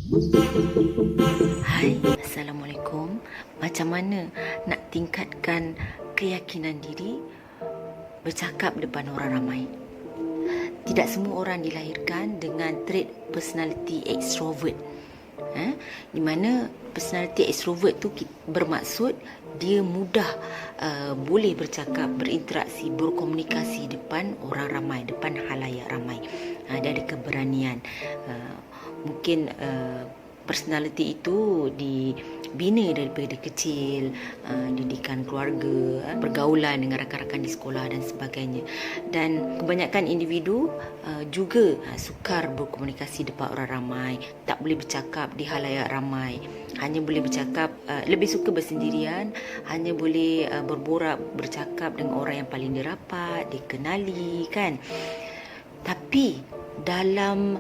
Hai, Assalamualaikum. Macam mana nak tingkatkan keyakinan diri bercakap depan orang ramai? Tidak semua orang dilahirkan dengan trait personality extrovert. Di mana personality extrovert tu bermaksud dia mudah boleh bercakap, berinteraksi, berkomunikasi depan orang ramai, depan khalayak ramai. Dia ada keberanian. Mungkin personality itu dibina daripada kecil, didikan keluarga, pergaulan dengan rakan-rakan di sekolah dan sebagainya. Dan kebanyakan individu juga sukar berkomunikasi depan orang ramai, tak boleh bercakap di khalayak ramai, hanya boleh bercakap, lebih suka bersendirian, hanya boleh berborak, bercakap dengan orang yang paling dirapat, dikenali kan. Tapi dalam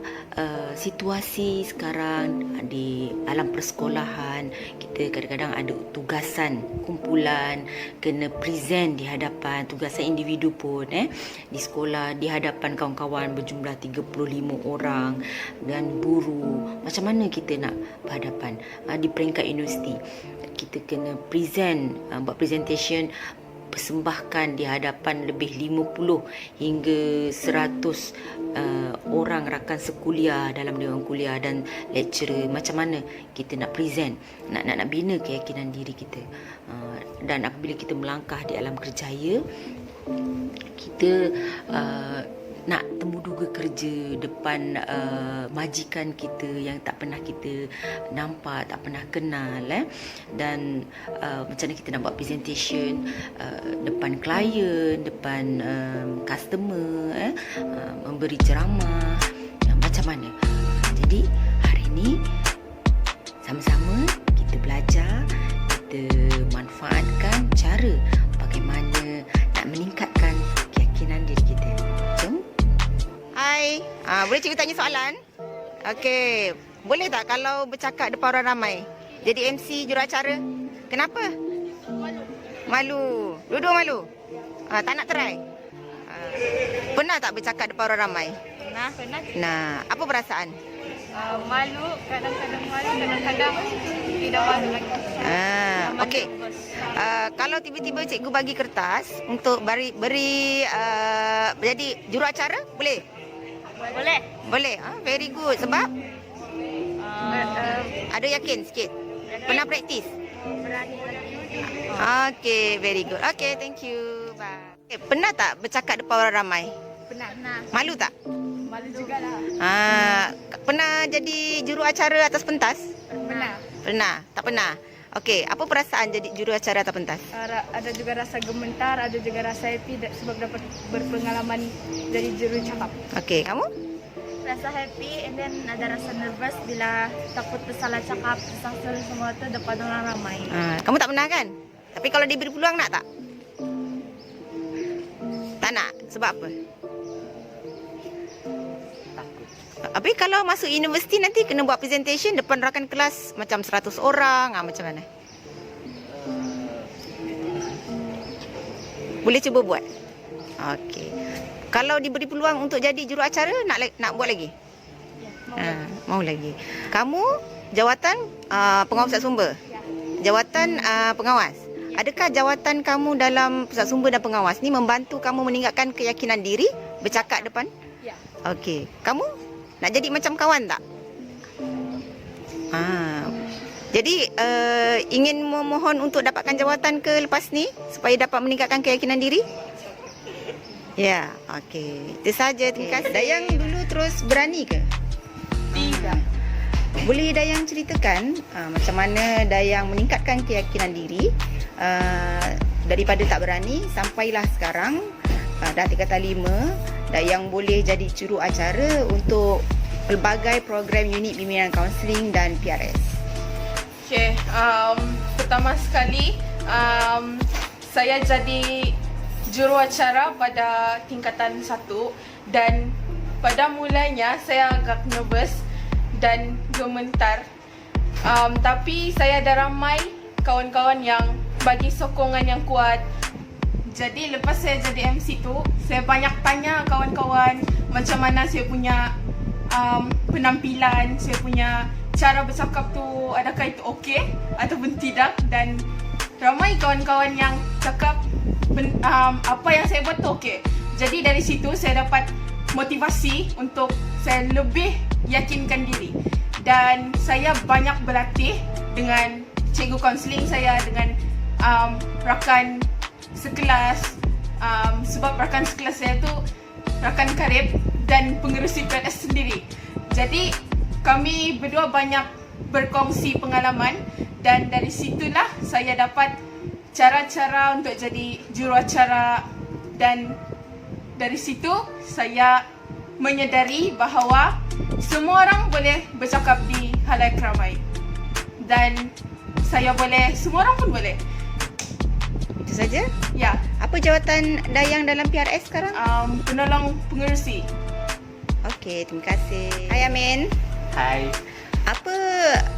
situasi sekarang di alam persekolahan, kita kadang-kadang ada tugasan kumpulan, kena present di hadapan tugasan individu pun di sekolah, di hadapan kawan-kawan berjumlah 35 orang dan guru. Macam mana kita nak berhadapan di peringkat universiti? Kita kena present, buat presentation, persembahkan di hadapan lebih 50 hingga 100 orang rakan sekuliah dalam dewan kuliah dan lecturer. Macam mana kita nak present, nak bina keyakinan diri kita. Dan apabila kita melangkah di alam kerjaya, kita nak temuduga kerja depan majikan kita yang tak pernah kita nampak, tak pernah kenal dan macam mana kita nak buat presentation depan klien, depan customer, memberi ceramah, macam mana. Jadi hari ini sama-sama kita belajar, kita manfaatkan cara bagaimana nak meningkatkan keyakinan diri kita. Jom. Hai, boleh cikgu tanya soalan? Okey, boleh tak kalau bercakap depan orang ramai? Jadi MC, juruacara? Kenapa? Malu. Dua-dua malu? Tak nak try? Pernah tak bercakap depan orang ramai? Pernah. Nah, apa perasaan? Malu, kadang-kadang malu, kadang-kadang tidak malu lagi. Okey. Kalau tiba-tiba cikgu bagi kertas untuk beri jadi juruacara, boleh? Boleh. Boleh. Very good. Sebab ada yakin sikit. Pernah praktis? Berani. Okay, very good. Okay, thank you. Bye. Pernah tak bercakap depan orang ramai? Pernah. Malu tak? Malu jugalah. Pernah jadi juruacara atas pentas? Pernah. Pernah? Tak pernah? Okey, apa perasaan jadi juruacara atas pentas? Ada juga rasa gemetar, ada juga rasa happy sebab dapat berpengalaman jadi juru cakap. Okey, kamu? Rasa happy and then ada rasa nervous bila takut tersalah cakap, tersalah semua tu depan orang ramai. Kamu tak pernah kan? Tapi kalau diberi peluang nak tak? Tak nak? Sebab apa? Tapi kalau masuk universiti nanti kena buat presentation depan rakan kelas macam 100 orang, macam mana? Boleh cuba buat? Okey. Kalau diberi peluang untuk jadi juruacara, nak buat lagi? Ya, mau lagi. Kamu jawatan pengawas pusat sumber? Jawatan pengawas? Adakah jawatan kamu dalam pusat sumber dan pengawas ni membantu kamu meningkatkan keyakinan diri bercakap depan? Ya. Okey. Kamu nak jadi macam kawan tak? Jadi ingin memohon untuk dapatkan jawatan ke lepas ni supaya dapat meningkatkan keyakinan diri? Ya, okey. Itu saja. Terima kasih. Dayang dulu terus berani ke? Tidak. Boleh Dayang ceritakan macam mana Dayang meningkatkan keyakinan diri daripada tak berani sampailah sekarang dah tingkatan 5, Dayang boleh jadi juruacara untuk pelbagai program unit bimbingan kaunseling dan PRS. Okay, pertama sekali saya jadi juruacara pada tingkatan 1 dan pada mulanya saya agak nervous dan gemetar. Tapi saya ada ramai kawan-kawan yang bagi sokongan yang kuat. Jadi lepas saya jadi MC tu, saya banyak tanya kawan-kawan macam mana saya punya penampilan, saya punya cara bercakap tu adakah itu okey ataupun tidak, dan ramai kawan-kawan yang cakap apa yang saya buat tu okey. Jadi dari situ saya dapat motivasi untuk saya lebih yakinkan diri, dan saya banyak berlatih dengan cikgu kaunseling saya, dengan rakan sekelas, sebab rakan sekelas saya tu rakan karib dan pengerusi PNS sendiri. Jadi kami berdua banyak berkongsi pengalaman, dan dari situlah saya dapat cara-cara untuk jadi juruacara, dan dari situ saya menyedari bahawa semua orang boleh bercakap di halayak ramai, dan saya boleh, semua orang pun boleh. Itu saja? Ya, Apa jawatan Dayang dalam PRS sekarang? penolong pengerusi. Okey, terima kasih. Hai Amin. Hai. Apa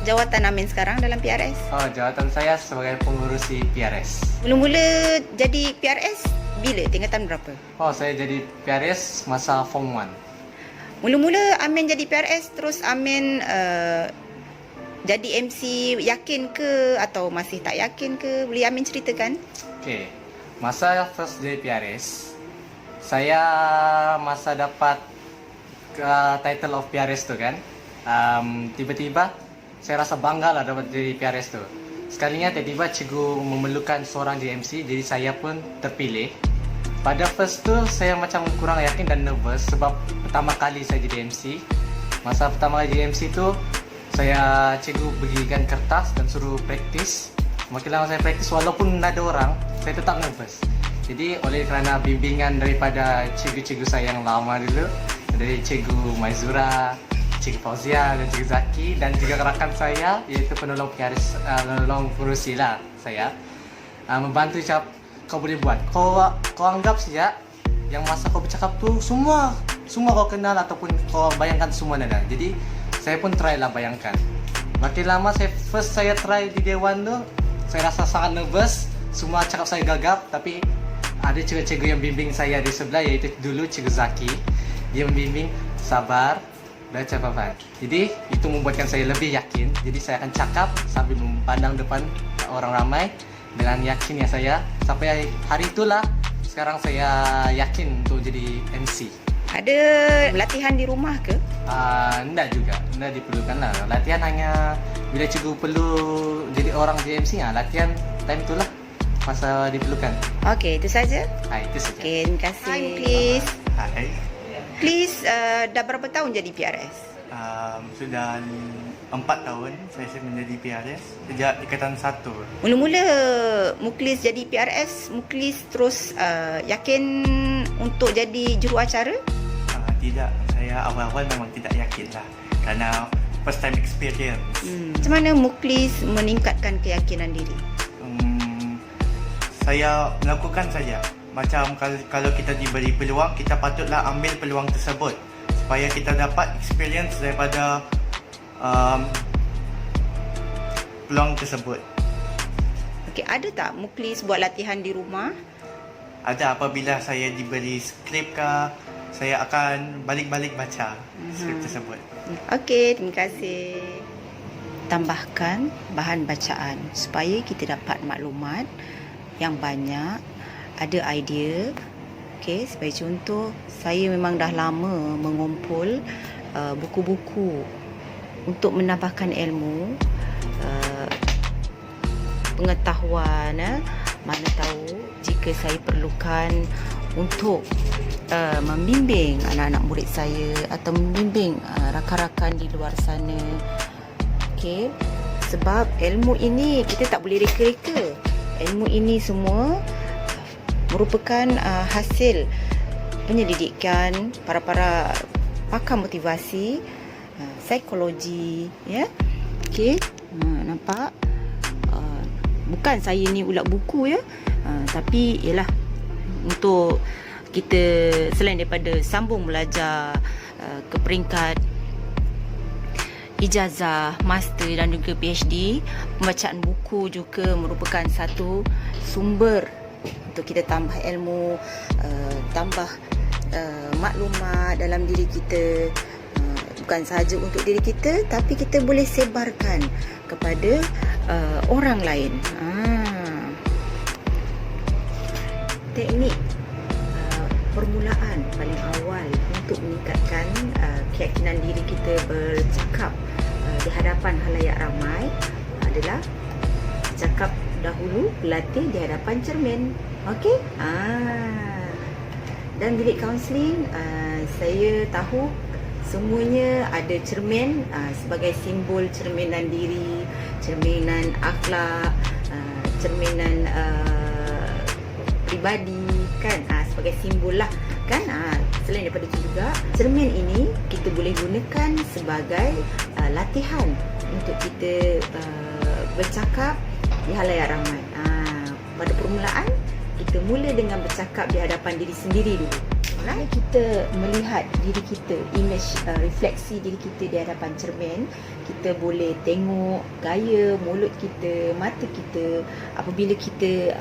jawatan Amin sekarang dalam PRS? Oh, jawatan saya sebagai pengurusi PRS. Mula-mula jadi PRS bila? Tingkatan berapa? Oh, saya jadi PRS masa Form 1. Mula-mula Amin jadi PRS, terus Amin jadi MC, yakin ke atau masih tak yakin ke? Boleh Amin ceritakan? Okey. Masa first jadi PRS, saya masa dapat title of PRS tu kan. Tiba-tiba saya rasa bangga lah dapat jadi PRS tu. Sekalinya tiba-tiba cikgu memerlukan seorang JMC, jadi saya pun terpilih. Pada first tu saya macam kurang yakin dan nervous sebab pertama kali saya jadi MC. Masa pertama kali jadi MC tu, saya cikgu bagikan kertas dan suruh praktis. Makin lama saya praktis, walaupun ada orang, saya tetap nervous. Jadi oleh kerana bimbingan daripada cikgu-cikgu saya yang lama dulu, dari Cikgu Maizura, Cikgu Fauzia dan Cikgu Zaki, dan juga rakan saya iaitu penolong PRS, penolong pengurusi lah saya, membantu cakap, kau boleh buat, kau anggap saja yang masa kau bercakap tu semua kau kenal ataupun kau bayangkan semua ada. Jadi saya pun try lah bayangkan. Makin lama saya try di Dewan tu, saya rasa sangat nervous, semua cakap saya gagap, tapi ada cikgu-cikgu yang bimbing saya di sebelah, iaitu dulu Cikgu Zaki. Dia membimbing, sabar, baca papan. Jadi itu membuatkan saya lebih yakin. Jadi saya akan cakap sambil memandang depan orang ramai dengan yakin ya saya. Sampai hari itulah sekarang saya yakin untuk jadi MC. Ada latihan di rumah ke? Enggak juga, enggak diperlukan lah. Latihan hanya bila cikgu perlu jadi orang JMC, latihan time itulah masa diperlukan. Okey, itu saja. Itu saja. Okey, terima kasih. Hi, please. Hai. Please, dah berapa tahun jadi PRS? Sudah 4 tahun saya menjadi PRS sejak tingkatan 1. Mula-mula Muklis jadi PRS, Muklis terus yakin untuk jadi juruacara? Tidak, saya awal-awal memang tidak yakin lah kerana first time experience. Macam mana Muklis meningkatkan keyakinan diri? Saya melakukan saja. Macam kalau kita diberi peluang, kita patutlah ambil peluang tersebut supaya kita dapat experience daripada peluang tersebut. Okey, ada tak Muklis buat latihan di rumah? Ada, apabila saya diberi skrip ke, saya akan balik-balik baca skrip tersebut. Okey, terima kasih. Tambahkan bahan bacaan supaya kita dapat maklumat yang banyak, ada idea. Okey, sebagai contoh, saya memang dah lama mengumpul buku-buku untuk menambahkan ilmu, pengetahuan. Mana tahu jika saya perlukan untuk membimbing anak-anak murid saya atau membimbing rakan-rakan di luar sana. Okey, sebab ilmu ini kita tak boleh reka-reka. Ilmu ini semua merupakan hasil penyelidikan para pakar motivasi, psikologi, ya. Okey, nampak? Bukan saya ni ulat buku ya, tapi ialah untuk kita selain daripada sambung belajar ke peringkat ijazah, master dan juga PhD, pembacaan buku juga merupakan satu sumber untuk kita tambah ilmu, tambah maklumat dalam diri kita. bukan sahaja untuk diri kita, tapi kita boleh sebarkan kepada orang lain. Teknik permulaan paling awal untuk meningkatkan keyakinan diri kita bercakap di hadapan khalayak ramai adalah cakap dahulu, berlatih di hadapan cermin. Okey? Dan bilik kaunseling, saya tahu semuanya ada cermin sebagai simbol cerminan diri, cerminan akhlak, cerminan peribadi kan, sebagai simbol lah kan. Selain daripada itu juga, cermin ini kita boleh gunakan sebagai latihan untuk kita bercakap di halayak ramai. Pada permulaan, kita mula dengan bercakap di hadapan diri sendiri dulu. Kita melihat diri kita, image, refleksi diri kita di hadapan cermin, kita boleh tengok gaya mulut kita, mata kita apabila kita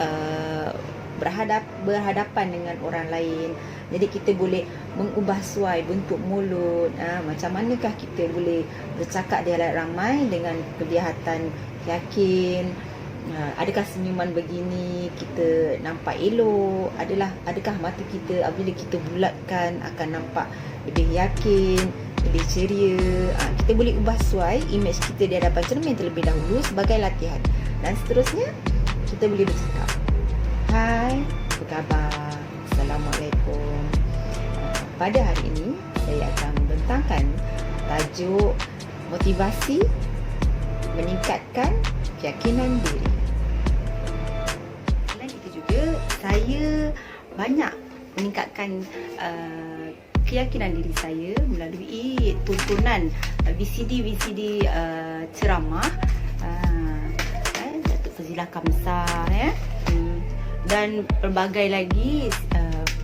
berhadapan dengan orang lain. Jadi kita boleh mengubah suai bentuk mulut, macam manakah kita boleh bercakap di halayak ramai dengan kelihatan yakin. Adakah senyuman begini kita nampak elok? Adakah mata kita apabila kita bulatkan akan nampak lebih yakin, lebih ceria? Kita boleh ubah suai image kita di hadapan cermin terlebih dahulu sebagai latihan. Dan seterusnya, kita boleh bercakap. Hai, apa khabar? Assalamualaikum. Pada hari ini, saya akan membentangkan tajuk motivasi meningkatkan keyakinan diri. Selain itu juga, saya banyak meningkatkan keyakinan diri saya melalui tontonan VCD ceramah Datuk Fazilah Kamsar, dan pelbagai lagi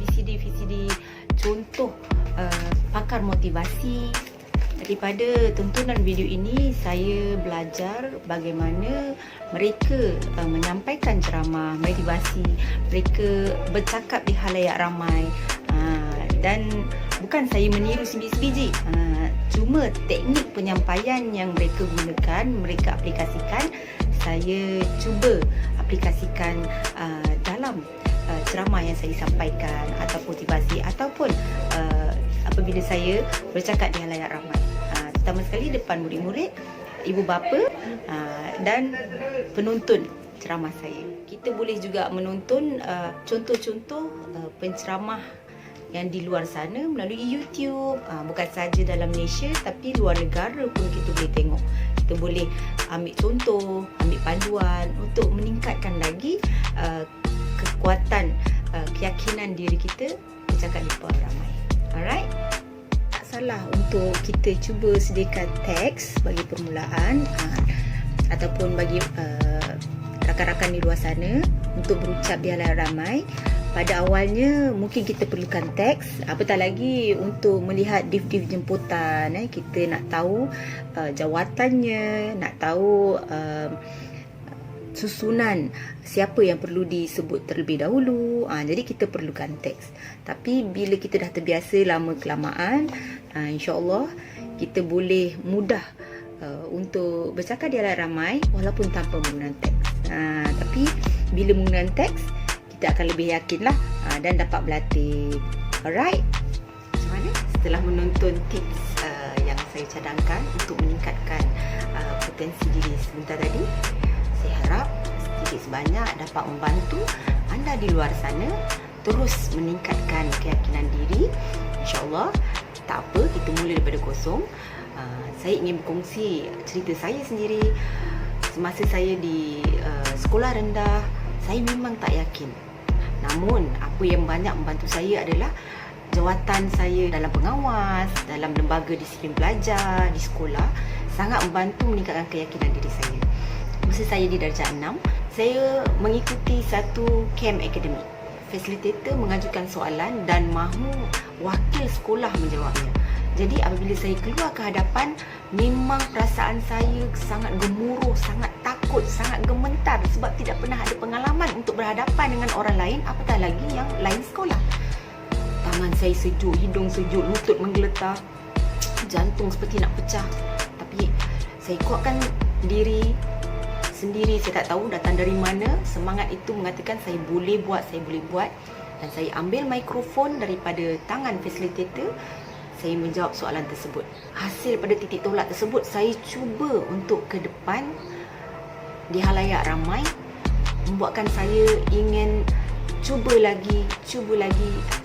VCD contoh pakar motivasi. Daripada tontonan video ini, saya belajar bagaimana mereka menyampaikan ceramah motivasi, mereka bercakap di halayak ramai. Dan bukan saya meniru sebiji-sebiji, cuma teknik penyampaian yang mereka gunakan, mereka aplikasikan, saya cuba aplikasikan dalam ceramah yang saya sampaikan atau motivasi, ataupun apabila saya bercakap di halayak ramai, terutama sekali depan murid-murid, ibu bapa dan penonton ceramah saya. Kita boleh juga menonton contoh-contoh penceramah yang di luar sana melalui YouTube, bukan sahaja dalam Malaysia tapi luar negara pun kita boleh tengok. Kita boleh ambil contoh, ambil panduan untuk meningkatkan lagi kekuatan keyakinan diri kita bercakap di depan ramai. Alright? Tak salah untuk kita cuba sediakan teks bagi permulaan, ataupun bagi rakan-rakan di luar sana untuk berucap di halayak ramai. Pada awalnya mungkin kita perlukan teks, apatah lagi untuk melihat div-div jemputan. Kita nak tahu jawatannya, nak tahu susunan siapa yang perlu disebut terlebih dahulu. Jadi kita perlukan teks. Tapi bila kita dah terbiasa lama kelamaan, insya-Allah kita boleh mudah untuk bercakap di halayak ramai walaupun tanpa menggunakan teks. Tapi bila menggunakan teks, kita akan lebih yakinlah dan dapat berlatih. Alright? Macam mana? Setelah menonton tips yang saya cadangkan untuk meningkatkan potensi diri sebentar tadi, saya harap sedikit sebanyak dapat membantu anda di luar sana terus meningkatkan keyakinan diri. InsyaAllah, tak apa, kita mula daripada kosong. Saya ingin berkongsi cerita saya sendiri. Semasa saya di sekolah rendah, saya memang tak yakin. Namun, apa yang banyak membantu saya adalah jawatan saya dalam pengawas, dalam lembaga disiplin pelajar di sekolah, sangat membantu meningkatkan keyakinan diri saya. Masa saya di darjah 6, saya mengikuti satu camp akademik. Fasilitator mengajukan soalan dan mahu wakil sekolah menjawabnya. Jadi apabila saya keluar ke hadapan, memang perasaan saya sangat gemuruh, sangat takut, sangat gemetar sebab tidak pernah ada pengalaman untuk berhadapan dengan orang lain, apatah lagi yang lain sekolah. Tangan saya sejuk, hidung sejuk, lutut menggeletar. jantung seperti nak pecah. Tapi saya kuatkan diri sendiri. Saya tak tahu datang dari mana. Semangat itu mengatakan saya boleh buat. Dan saya ambil mikrofon daripada tangan fasilitator. Saya menjawab soalan tersebut. Hasil pada titik tolak tersebut, saya cuba untuk ke depan di halayak ramai, membuatkan saya ingin cuba lagi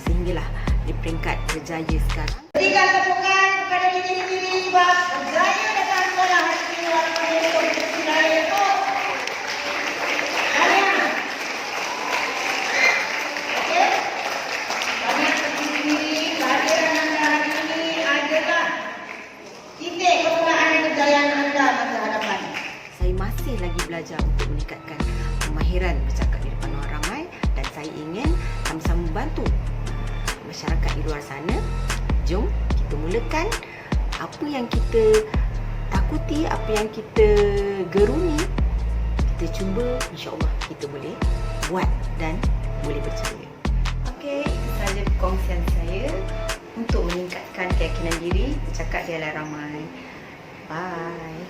sehinggalah di peringkat berjaya sekarang. Berikan tepukan kepada diri sendiri sebab berjaya datang sekolah hari ini walaupun untuk budaya itu. Okey? Kami seperti sendiri, kehadiran anda hari ini adalah titik permulaan kejayaan anda masa hadapan. Saya masih lagi belajar untuk meningkatkan kemahiran bercakap di depan orang ramai, dan saya ingin sama-sama membantu masyarakat di luar sana. Jom kita mulakan. Apa yang kita takuti, apa yang kita geruni, kita cuba, insya-Allah kita boleh buat dan boleh berjaya. Okey, itu sahaja perkongsian saya untuk meningkatkan keyakinan diri bercakap di halayak ramai. Bye.